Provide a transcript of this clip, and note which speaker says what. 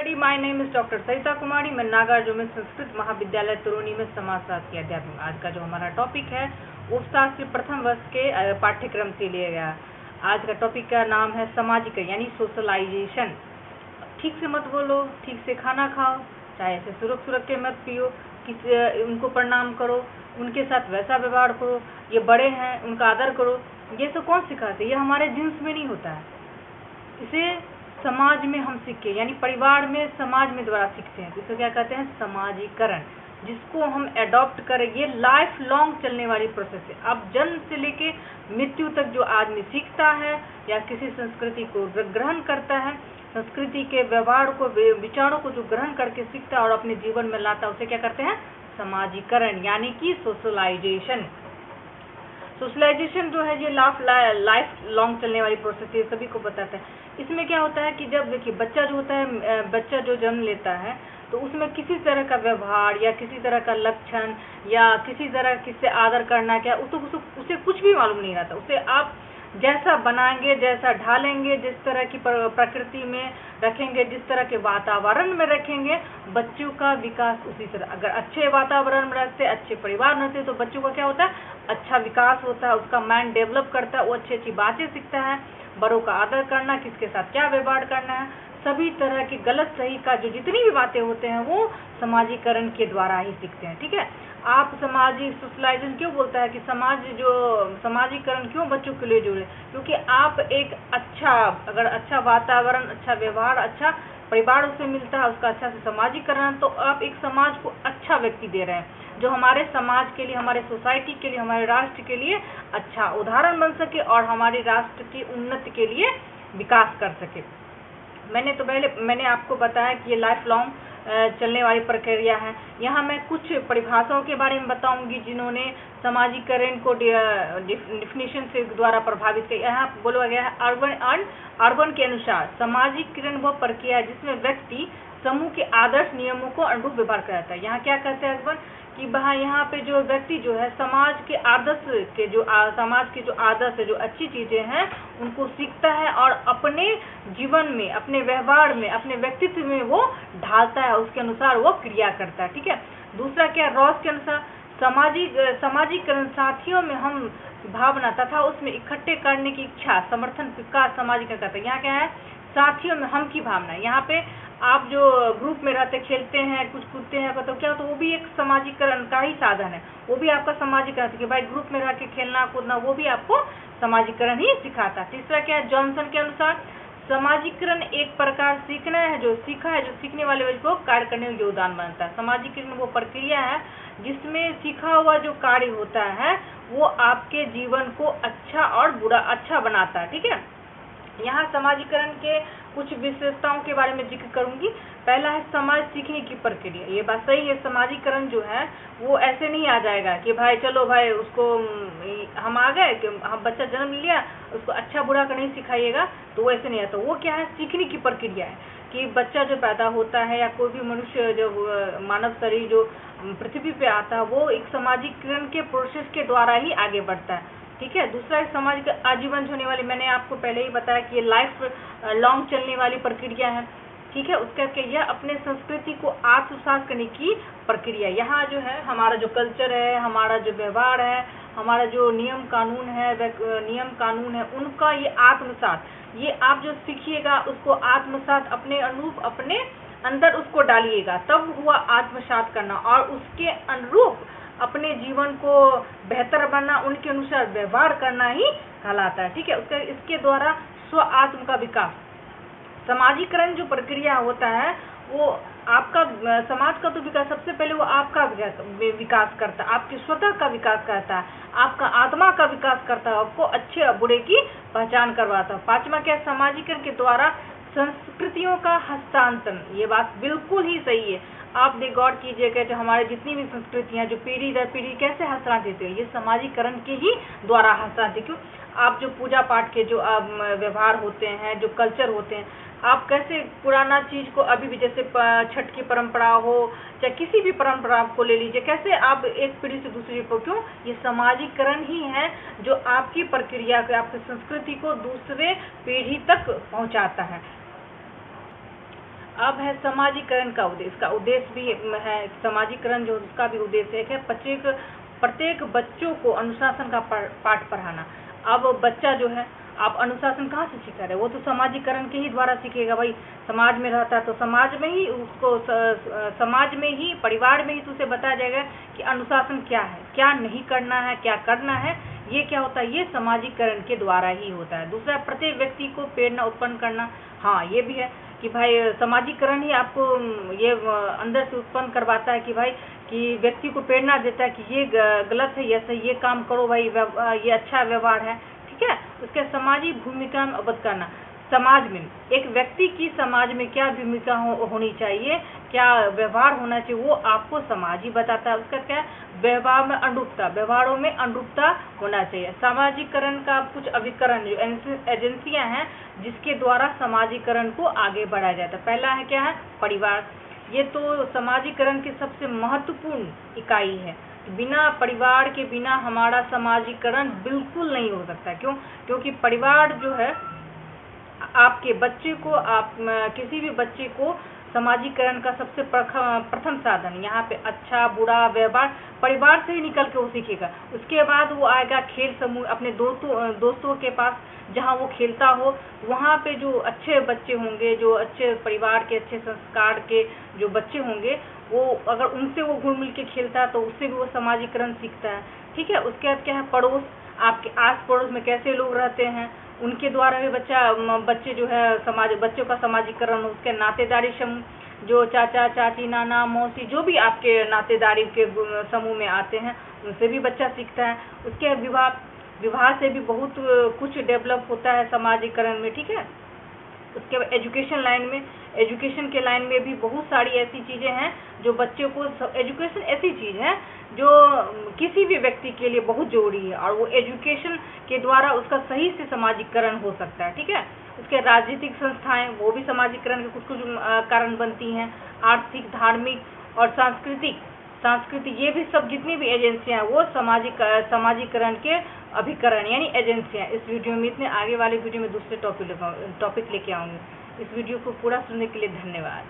Speaker 1: everybody, my name is doctor Sarita Kumari. मैं नागार्जुन संस्कृत महाविद्यालय तरुणी में समाजशास्त्र की अध्यापक। आज का जो हमारा टॉपिक है वो शास्त्र प्रथम वर्ष के पाठ्यक्रम से लिया गया। आज का टॉपिक का नाम है सामाजिकरण यानी सोशलाइजेशन। ठीक से मत बोलो, ठीक से खाना खाओ, चाहे ऐसे सुरख के मत पियो, उनको प्रणाम करो, उनके साथ वैसा व्यवहार करो, ये बड़े हैं उनका आदर करो। ये सब कौन सिखाते? ये हमारे जीन्स में नहीं होता है। इसे समाज में हम सीखे यानी परिवार में समाज में द्वारा सीखते हैं। तो इसे क्या कहते हैं? समाजीकरण, जिसको हम एडॉप्ट करें। ये लाइफ लॉन्ग चलने वाली प्रोसेस है। अब जन्म से लेके मृत्यु तक जो आदमी सीखता है या किसी संस्कृति को ग्रहण करता है, संस्कृति के व्यवहार को, विचारों को जो ग्रहण करके सीखता है और अपने जीवन में लाता है, उसे क्या करते हैं? समाजीकरण यानी कि सोशलाइजेशन। सोशलाइजेशन जो है ये लाइफ लॉन्ग चलने वाली प्रोसेस है, सभी को बताता है। इसमें क्या होता है कि जब देखिए बच्चा जो होता है, बच्चा जो जन्म लेता है तो उसमें किसी तरह का व्यवहार या किसी तरह का लक्षण या किसी तरह किससे आदर करना क्या उसे कुछ भी मालूम नहीं रहता। उसे आप जैसा बनाएंगे, जैसा ढालेंगे, जिस तरह की प्रकृति में रखेंगे, जिस तरह के वातावरण में रखेंगे, बच्चों का विकास उसी तरह। अगर अच्छे वातावरण में रहते, अच्छे परिवार में रहते तो बच्चों का क्या होता है? अच्छा विकास होता है, उसका माइंड डेवलप करता है, वो अच्छी अच्छी बातें सीखता है, बड़ों का आदर करना, किसके साथ क्या व्यवहार करना है, सभी तरह की गलत सही का जो जितनी भी बातें होते हैं वो समाजीकरण के द्वारा ही सीखते हैं। ठीक है, आप सोशलाइजेशन क्यों बोलता है कि समाजीकरण क्यों बच्चों के लिए जोड़े? क्योंकि आप एक अगर अच्छा वातावरण, अच्छा व्यवहार, अच्छा परिवार उसे मिलता है, उसका अच्छा से समाजीकरण, तो आप एक समाज को अच्छा व्यक्ति दे रहे हैं जो हमारे समाज के लिए, हमारे सोसाइटी के लिए, हमारे राष्ट्र के लिए अच्छा उदाहरण बन सके और हमारे राष्ट्र की उन्नति के लिए विकास कर सके। मैंने आपको बताया कि ये लाइफ लॉन्ग चलने वाली प्रक्रिया है। यहाँ मैं कुछ परिभाषाओं के बारे में बताऊंगी जिन्होंने समाजीकरण को डिफिनेशन से द्वारा प्रभावित किया। यहाँ बोला गया है अर्बन के अनुसार समाजीकरण वह प्रक्रिया है जिसमें व्यक्ति समूह के आदर्श नियमों को अनुरूप व्यवहार करता है। यहाँ क्या कहते हैं अर्बन कि यहाँ पे जो व्यक्ति जो है समाज के आदर्श के जो आदर्श है, जो अच्छी चीजें हैं उनको सीखता है और अपने जीवन में, अपने व्यवहार में, अपने व्यक्तित्व में वो ढालता है, उसके अनुसार वो क्रिया करता है। ठीक है। दूसरा क्या? रॉस के अनुसार समाजीकरण साथियों में हम भावना तथा उसमें इकट्ठे करने की इच्छा, समर्थन का समाजीकरण करता है। यहाँ क्या है? साथियों में हम की भावना। यहाँ पे आप जो ग्रुप में रहते, खेलते हैं, कुछ कूदते हैं, तो क्या होता है? वो भी एक समाजीकरण का ही साधन है, वो भी आपका समाजीकरण है कि भाई ग्रुप में रह के खेलना कूदना, वो भी आपको समाजीकरण ही सिखाता है। तीसरा क्या है? जॉनसन के अनुसार समाजीकरण एक प्रकार सीखना है, जो सीखा है, जो सीखने वाले को कार्य करने में योगदान बनता है। समाजीकरण वो प्रक्रिया है जिसमें सीखा हुआ जो कार्य होता है वो आपके जीवन को अच्छा बनाता है। ठीक है। यहाँ समाजीकरण के कुछ विशेषताओं के बारे में जिक्र करूंगी। पहला है समाज सीखने की प्रक्रिया। ये बात सही है, समाजीकरण जो है वो ऐसे नहीं आ जाएगा कि भाई चलो भाई उसको हम आ गए कि हम बच्चा जन्म लिया, उसको अच्छा बुरा का नहीं सिखाइएगा, तो वो ऐसे नहीं आता। वो क्या है? सीखने की प्रक्रिया है कि बच्चा जो पैदा होता है या कोई भी मनुष्य जो मानव शरीर जो पृथ्वी पे आता है वो एक समाजीकरण के प्रोसेस के द्वारा ही आगे बढ़ता है। ठीक है। दूसरा समाज का आजीवन होने वाली, मैंने आपको पहले ही बताया कि ये लाइफ लॉन्ग चलने वाली प्रक्रिया है। ठीक है। उसका क्या? यह अपने संस्कृति को आत्मसात करने की प्रक्रिया। यहाँ जो है हमारा जो कल्चर है, हमारा जो व्यवहार है, हमारा जो नियम कानून है उनका ये आत्मसात, ये आप जो सीखिएगा उसको आत्मसात अपने अनुरूप अपने अंदर उसको डालिएगा, तब हुआ आत्मसात करना, और उसके अनुरूप अपने जीवन को बेहतर बनना, उनके अनुसार व्यवहार करना ही कहलाता है। ठीक है। इसके द्वारा स्व आत्म का विकास, समाजीकरण जो प्रक्रिया होता है वो आपका समाज का तो विकास, सबसे पहले वो आपका विकास करता है, आपके स्वतः का विकास करता है, आपका आत्मा का विकास करता है, आपको अच्छे और बुरे की पहचान करवाता है। पांचवा क्या? समाजीकरण के द्वारा संस्कृतियों का हस्तांतरण। ये बात बिल्कुल ही सही है। आप गौर कीजिएगा जो हमारे जितनी भी संस्कृतियां जो पीढ़ी दर पीढ़ी कैसे हस्तांतरित हुई, ये समाजीकरण के ही द्वारा हस्तांतरित। क्यों? आप जो पूजा पाठ के जो व्यवहार होते हैं, जो कल्चर होते हैं, आप कैसे पुराना चीज को अभी भी, जैसे छठ की परंपरा हो चाहे किसी भी परंपरा को ले लीजिए, कैसे आप एक पीढ़ी से दूसरी पर, क्यों? ये समाजीकरण ही है जो आपकी प्रक्रिया को, आपकी संस्कृति को दूसरे पीढ़ी तक पहुंचाता है। अब है समाजीकरण का उद्देश्य। इसका उद्देश्य भी है, समाजीकरण जो उसका भी उद्देश्य है प्रत्येक बच्चों को अनुशासन का पाठ पढ़ाना। अब बच्चा जो है आप अनुशासन कहाँ से सीखा रहे, वो तो समाजीकरण के ही द्वारा सीखेगा। भाई समाज में रहता है तो समाज में ही उसको समाज में ही, परिवार में ही तो उसे बताया जाएगा कि अनुशासन क्या है, क्या नहीं करना है, क्या करना है। ये क्या होता है, ये समाजीकरण के द्वारा ही होता है। दूसरा, प्रत्येक व्यक्ति को प्रेरणा उत्पन्न करना। हाँ, ये भी है कि भाई समाजीकरण ही आपको ये अंदर से उत्पन्न करवाता है कि भाई कि व्यक्ति को प्रेरणा देता है कि ये गलत है, ये सही, ये काम करो भाई, ये अच्छा व्यवहार है, ठीक है। उसके सामाजिक भूमिका में अवगत करना। समाज में एक व्यक्ति की समाज में क्या भूमिका होनी चाहिए, क्या व्यवहार होना चाहिए, वो आपको समाज ही बताता है। उसका क्या, व्यवहार में अनुरूपता, व्यवहारों में अनुरूपता होना चाहिए। सामाजिकरण का कुछ अभिकरण जो एजेंसियां हैं जिसके द्वारा समाजीकरण को आगे बढ़ाया जाता है। पहला है क्या है, परिवार। ये तो समाजीकरण की सबसे महत्वपूर्ण इकाई है। बिना परिवार के बिना हमारा समाजीकरण बिल्कुल नहीं हो सकता। क्यों? क्योंकि परिवार जो है आपके बच्चे को, आप किसी भी बच्चे को समाजीकरण का सबसे प्रथम साधन, यहाँ पे अच्छा बुरा व्यवहार परिवार से ही निकल के वो सीखेगा। उसके बाद वो आएगा खेल समूह, अपने दोस्तों के पास जहाँ वो खेलता हो, वहाँ पे जो अच्छे बच्चे होंगे, जो अच्छे परिवार के, अच्छे संस्कार के जो बच्चे होंगे, वो अगर उनसे वो घुल मिल के खेलता है तो उससे भी वो समाजीकरण सीखता है, ठीक है। उसके बाद क्या है, पड़ोस, आपके आस पड़ोस में कैसे लोग रहते हैं, उनके द्वारा भी बच्चे जो है बच्चों का समाजीकरण। उसके नातेदारी समूह, जो चाचा चाची, नाना मौसी, जो भी आपके नातेदारी के समूह में आते हैं, उनसे भी बच्चा सीखता है। उसके विवाह से भी बहुत कुछ डेवलप होता है समाजीकरण में, ठीक है। उसके बाद एजुकेशन के लाइन में भी बहुत सारी ऐसी चीज़ें हैं जो बच्चों को, एजुकेशन ऐसी चीज़ है जो किसी भी व्यक्ति के लिए बहुत जरूरी है, और वो एजुकेशन के द्वारा उसका सही से समाजीकरण हो सकता है, ठीक है। उसके राजनीतिक संस्थाएं, वो भी समाजीकरण के कुछ कारण बनती हैं। आर्थिक, धार्मिक और सांस्कृतिक ये भी सब जितनी भी एजेंसियां हैं वो समाजीकरण के अभिकरण यानी एजेंसियां। इस वीडियो में इतने, आगे वाले वीडियो में दूसरे टॉपिक लेके आऊँगी। इस वीडियो को पूरा सुनने के लिए धन्यवाद।